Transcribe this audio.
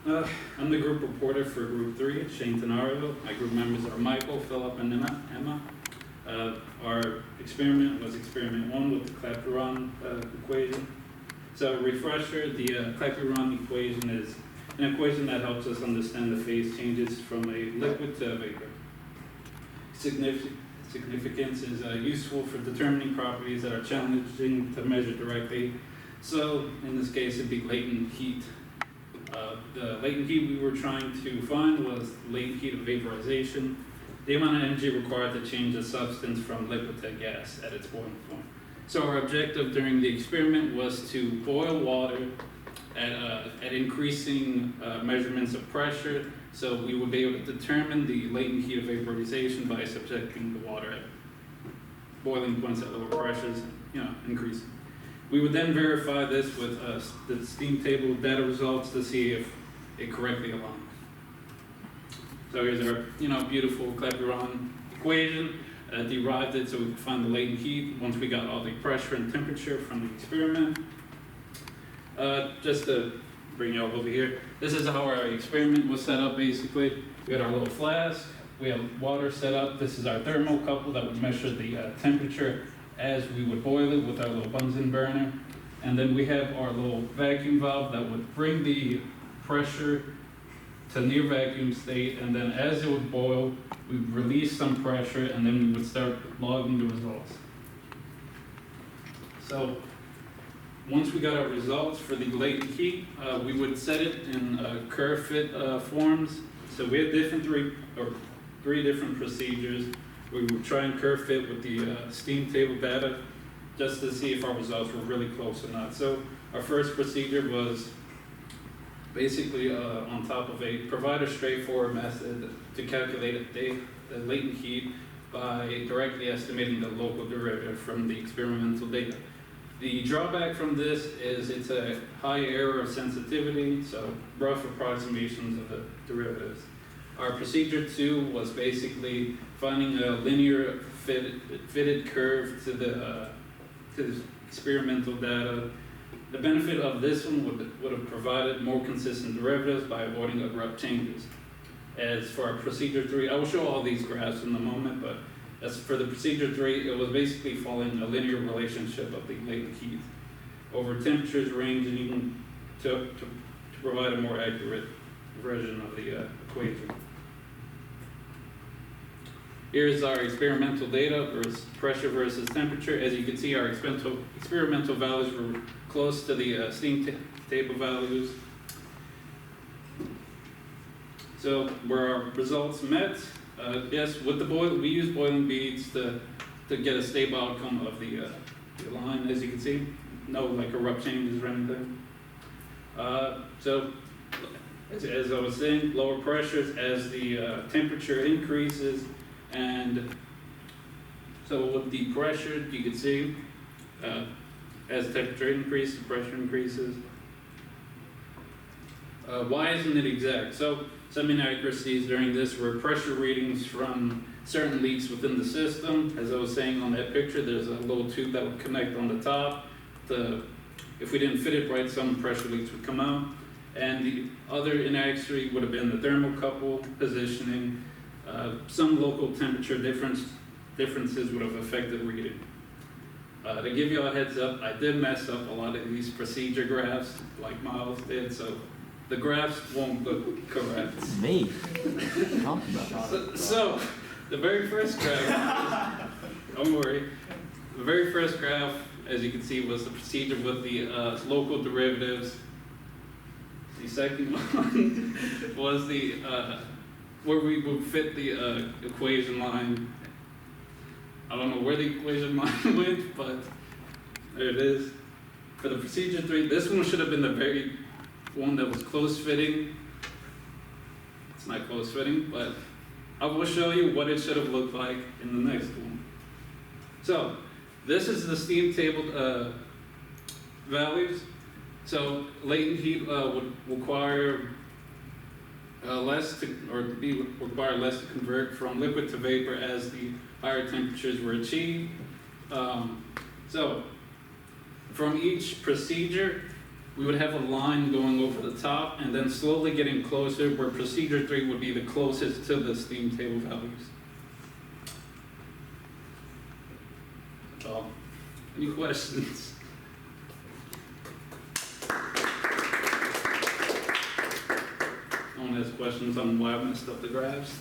I'm the group reporter for Group 3, Shane Tenario. My group members are Michael, Philip, and Emma. Our experiment was experiment 1 with the Clapeyron equation. So a refresher, the Clapeyron equation is an equation that helps us understand the phase changes from a liquid to a vapor. Significance is useful for determining properties that are challenging to measure directly. So in this case, it'd be latent heat. The latent heat we were trying to find was latent heat of vaporization, the amount of energy required to change a substance from liquid to gas at its boiling point. So our objective during the experiment was to boil water at increasing measurements of pressure, so we would be able to determine the latent heat of vaporization by subjecting the water at boiling points at lower pressures, increasing. We would then verify this with the steam table data results to see if it correctly aligns. So here's our, beautiful Clapeyron equation. Derived it so we could find the latent heat once we got all the pressure and temperature from the experiment. Just to bring you all over here, this is how our experiment was set up basically. We had our little flask, we have water set up. This is our thermocouple that would measure the temperature as we would boil it with our little Bunsen burner. And then we have our little vacuum valve that would bring the pressure to near vacuum state, and then as it would boil, we'd release some pressure, and then we would start logging the results. So once we got our results for the latent heat, we would set it in curve fit forms. So we had three different procedures. We would try and curve fit with the steam table data just to see if our results were really close or not. So our first procedure was basically on top of provide a straightforward method to calculate the latent heat by directly estimating the local derivative from the experimental data. The drawback from this is it's a high error of sensitivity, so rough approximations of the derivatives. Our procedure 2 was basically finding a linear fitted curve to the experimental data. The benefit of this one would have provided more consistent derivatives by avoiding abrupt changes. As for our procedure 3, I will show all these graphs in a moment, but as for the procedure 3, it was basically following a linear relationship of the latent heat over temperatures ranging to provide a more accurate version of the equation. Here's our experimental data versus pressure versus temperature. As you can see, our experimental values were close to the steam table values. So were our results met? Yes, with the we use boiling beads to get a stable outcome of the line. As you can see, no abrupt changes or anything. So as I was saying, lower pressures as the temperature increases. And so with the pressure, you can see as temperature increases, pressure increases. Why isn't it exact? So some inaccuracies during this were pressure readings from certain leaks within the system. As I was saying on that picture, there's a little tube that would connect on the top. If we didn't fit it right, some pressure leaks would come out. And the other inaccuracy would have been the thermocouple positioning. Some local temperature differences would have affected reading. To give you a heads up, I did mess up a lot of these procedure graphs, like Miles did, so the graphs won't look correct. It's me. Talk about it. So the very first graph, don't worry, the very first graph, as you can see, was the procedure with the local derivatives. The second one was the where we would fit the equation line. I don't know where the equation line went, but there it is. For the procedure 3, this one should have been the very one that was close fitting. It's not close fitting, but I will show you what it should have looked like in the next one. So this is the steam table values. So latent heat would require less to convert from liquid to vapor as the higher temperatures were achieved. So from each procedure, we would have a line going over the top and then slowly getting closer where procedure 3 would be the closest to the steam table values. That's all. Any questions? No one has questions on why I messed up the graphs?